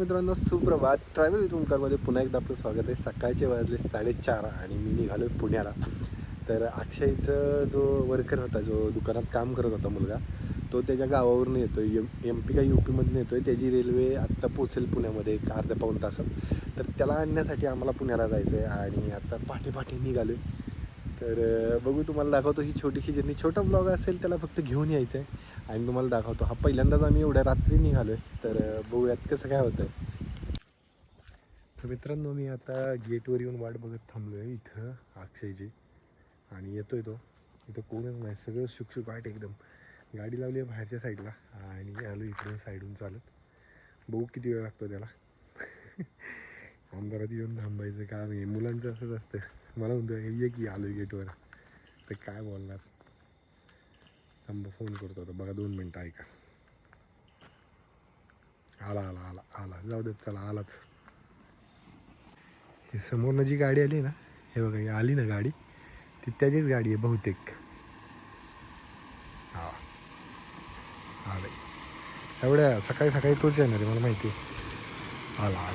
मित्रांनो, सुप्रभात. Travel with ओंकारमध्ये पुन्हा एकदा आपलं स्वागत आहे. सकाळचे वाजले 4:30 आणि मी निघालो पुण्याला. तर अक्षयचं जो वर्कर होता, जो दुकानात काम करत होता मुलगा, तो त्याच्या गावावरून येतो आहे. MP का UPमधून येतो आहे. त्याची रेल्वे आत्ता पोचेल पुण्यामध्ये एक अर्ध्या पाऊण तासात. तर त्याला आणण्यासाठी आम्हाला पुण्याला जायचं आहे आणि आता पहाटे निघालो आहे. तर बघू, तुम्हाला दाखवतो ही छोटीशी जर्नी. छोटा ब्लॉग असेल, त्याला फक्त घेऊन यायचं आहे आणि तुम्हाला दाखवतो. हा पहिल्यांदाच आम्ही एवढ्या रात्री निघालो आहे. तर बघूयात कसं काय होतं. तर मित्रांनो, मी आता गेटवर येऊन वाट बघत थांबलो आहे इथं अक्षयची. आणि येतोय तो. इथं कोणच नाही, सगळं शुकशुक वाट एकदम. गाडी लावली आहे बाहेरच्या साईडला आणि आलो इकडून साईडून चालत. बघू किती वेळ लागतो त्याला. अंधारात येऊन थांबायचं काम आहे. मुलांचं असंच असतं. मला म्हणतो ये की आलो गेटवर, तर काय बोलणार. थांबा, फोन करतो आता. बघा 2 मिनटं ऐका. आला जाऊ देत, चला आलाच. ही समोरनं जी गाडी आली ना, हे बघा, ही आली ना गाडी, ती त्याचीच गाडी आहे बहुतेक. हा आलं. एवढ्या सकाळी तोच येणार आहे, मला माहिती आहे. आला.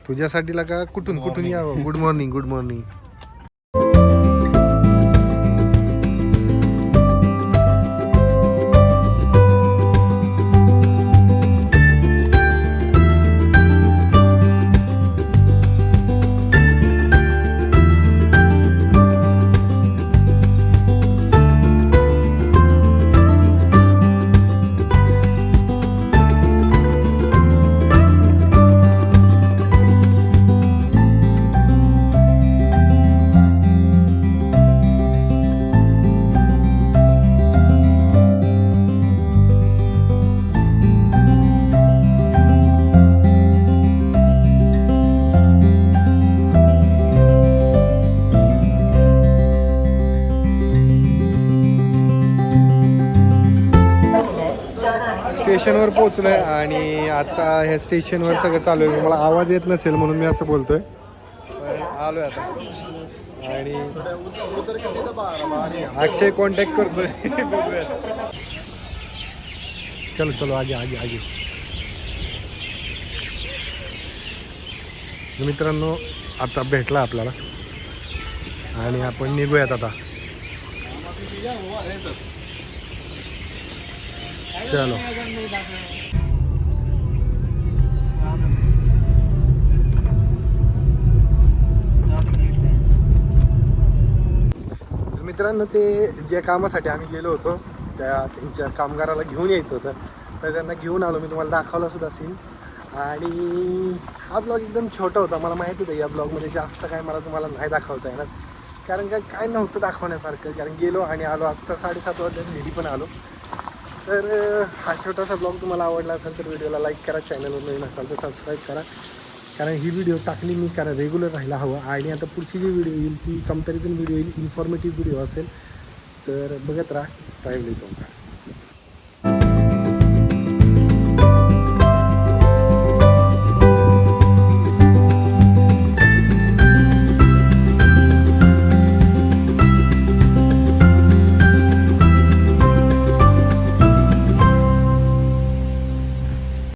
तुझ्यासाठीला का कुठून यावं. Good morning. स्टेशनवर पोचलो आहे आणि आता ह्या स्टेशनवर सगळं चालू आहे. मला आवाज येत नसेल म्हणून मी असं बोलतोय. आलो आहे आता आणि अक्षय कॉन्टॅक्ट करतोय. बघूया. चलो आगे. मित्रांनो, आता भेटला आपल्याला आणि आपण निघूयात आता. चलो. मित्रांनो, ते ज्या कामासाठी आम्ही गेलो होतो, त्यांच्या कामगाराला घेऊन यायचं होतं, तर त्यांना घेऊन आलो. मी तुम्हाला दाखवला सुद्धा सीन. आणि हा ब्लॉग एकदम छोटा होता. मला माहिती होतं या ब्लॉगमध्ये जास्त काय मला तुम्हाला नाही दाखवता येणार, कारण काय नव्हतं दाखवण्यासारखं. कारण गेलो आणि आलो. आत्ता 7:30 वाजता घरी पण आलो. तर हा छोटासा ब्लॉग तुम्हाला आवडला असेल तर व्हिडिओला लाईक करा. चॅनलवर नवीन असाल तर सबस्क्राईब करा, कारण ही व्हिडिओ टाकली मी कारण रेग्युलर राहायला हवं. आणि आता पुढची जी व्हिडिओ येईल ती कंपॅरिझन व्हिडिओ येईल, इन्फॉर्मेटिव्ह व्हिडिओ असेल. तर बघत राहा ट्रॅव्हल विथ ओंकार.